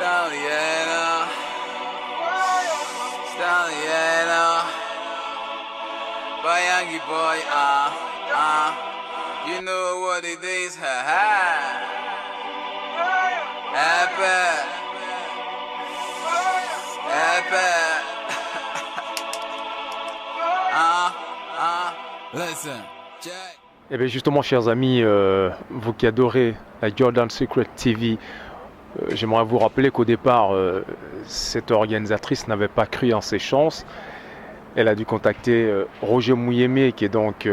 Stalliona, Bayangi boy, you know what it is, ha ha. Listen, Jack. Eh bien justement, chers amis, vous qui adorez la Jordan Secret TV, j'aimerais vous rappeler qu'au départ, cette organisatrice n'avait pas cru en ses chances. Elle a dû contacter Roger Mouyemé, qui est donc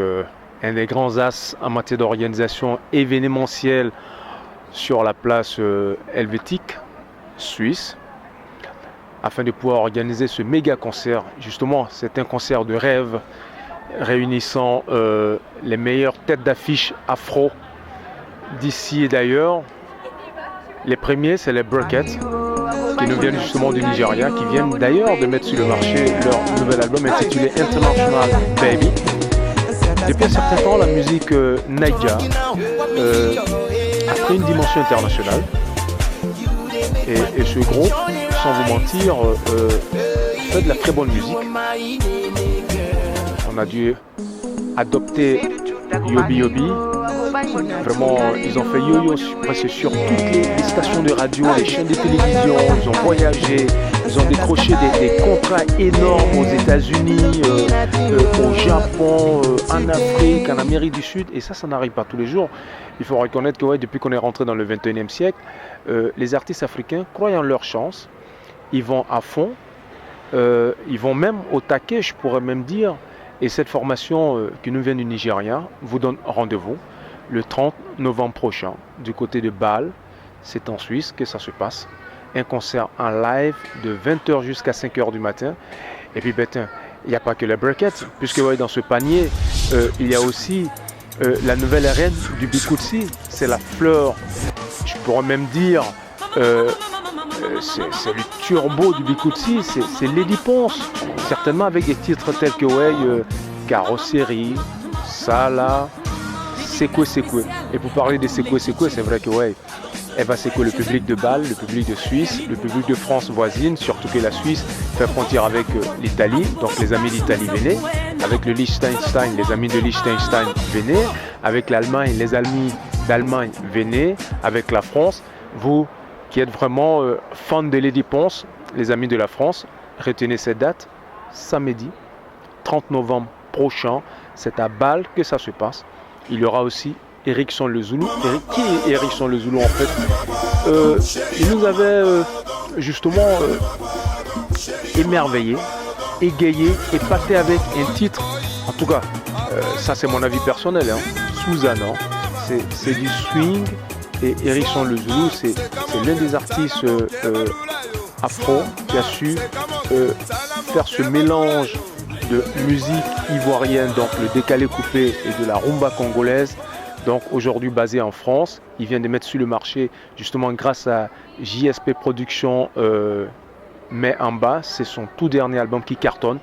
un des grands as en matière d'organisation événementielle sur la place helvétique suisse, afin de pouvoir organiser ce méga concert. Justement, c'est un concert de rêve réunissant les meilleures têtes d'affiche afro d'ici et d'ailleurs. Les premiers, c'est les Burkett, qui nous viennent justement du Nigeria, qui viennent d'ailleurs de mettre sur le marché leur nouvel album intitulé International Baby. Depuis un certain temps, la musique Naija a pris une dimension internationale. Et ce groupe, sans vous mentir, fait de la très bonne musique. On a dû adopter Yobi Yobi. Vraiment, ils ont fait yo-yo presque sur toutes les stations de radio, les chaînes de télévision. Ils ont voyagé, ils ont décroché des contrats énormes aux États-Unis, au Japon, en Afrique, en Amérique du Sud. Et ça n'arrive pas tous les jours. Il faut reconnaître que ouais, depuis qu'on est rentré dans le 21e siècle, les artistes africains croient en leur chance. Ils vont à fond, ils vont même au taquet, je pourrais même dire. Et cette formation qui nous vient du Nigeria vous donne rendez-vous le 30 novembre prochain du côté de Bâle. C'est en Suisse que ça se passe. Un concert en live de 20h jusqu'à 5h du matin. Et puis il n'y a pas que les Burkett, puisque ouais, dans ce panier, il y a aussi la nouvelle reine du Bikutsi. C'est la fleur, je pourrais même dire, c'est le turbo du Bikutsi, c'est Lady Ponce, certainement avec des titres tels que Carrosserie, Sala, Sekwe Sekwe. Et pour parler de Sekwe Sekwe, c'est vrai que elle va secouer le public de Bâle, le public de Suisse, le public de France voisine, surtout que la Suisse fait frontière avec l'Italie, donc les amis d'Italie venaient, avec le Liechtenstein, les amis de Liechtenstein venaient, avec l'Allemagne, les amis d'Allemagne venaient, avec la France. Vous qui êtes vraiment fans de Lady Ponce, les amis de la France, retenez cette date, samedi 30 novembre prochain, c'est à Bâle que ça se passe. Il y aura aussi Erickson Le Zoulou. Qui est Erickson Le Zoulou en fait? Il nous avait justement émerveillé, égayé, épaté avec un titre. En tout cas, ça c'est mon avis personnel, Susanna. C'est du swing. Et Erickson Le Zoulou, c'est l'un des artistes afro qui a su faire ce mélange de musique ivoirienne, donc le décalé coupé, et de la rumba congolaise. Donc aujourd'hui basé en France, il vient de mettre sur le marché justement grâce à JSP Productions, mais en bas, c'est son tout dernier album qui cartonne.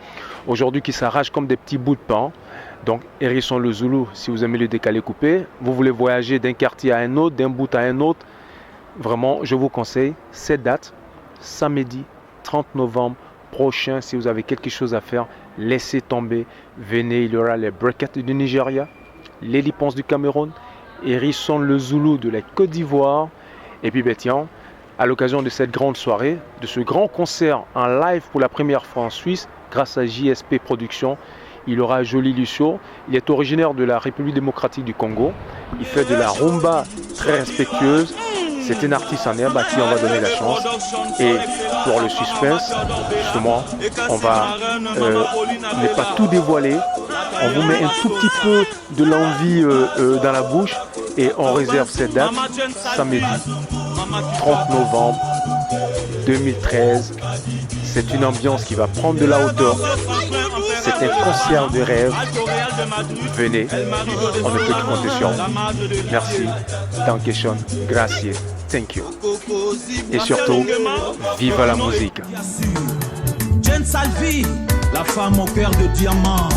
Aujourd'hui qui s'arrache comme des petits bouts de pain. Donc Erickson Le Zoulou, si vous aimez le décalé coupé, vous voulez voyager d'un quartier à un autre, d'un bout à un autre, vraiment je vous conseille cette date, samedi 30 novembre prochain. Si vous avez quelque chose à faire, laissez tomber, venez. Il y aura les Burkett du Nigeria, Lady Ponce du Cameroun, Erickson Le Zoulou de la Côte d'Ivoire. Et puis tiens, à l'occasion de cette grande soirée, de ce grand concert en live pour la première fois en Suisse, grâce à JSP Productions, il aura Jolie Lucio. Il est originaire de la République démocratique du Congo. Il fait de la rumba très respectueuse. C'est un artiste en herbe à qui on va donner la chance. Et pour le suspense, justement, on va ne pas tout dévoiler. On vous met un tout petit peu de l'envie dans la bouche. Et on réserve cette date, samedi 30 novembre 2013. C'est une ambiance qui va prendre de la hauteur. C'est un concert de rêve. Venez, on ne peut que compter sur vous. Merci, Dankeschön, grazie, thank you. Et surtout, vive la musique. Jane Salvi, la femme au cœur de diamant.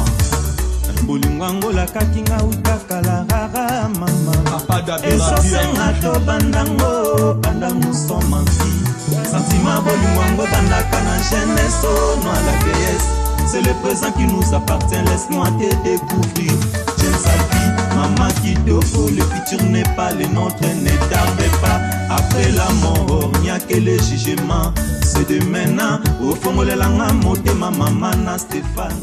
Bolingango la kakinga utakala rara mama. Esosenga to bandango, bandango somansi. Sentiment bolingo bandaka na jeunesse, oh non à la vieillesse. C'est le présent qui nous appartient, laisse-nous te découvrir. Jen Salvi, Maman Kitoko, le futur n'est pas le nôtre, ne tarde pas. Après la mort, il n'y a que le jugement. C'est de maintenant, au fond de la moté, maman Stéphane.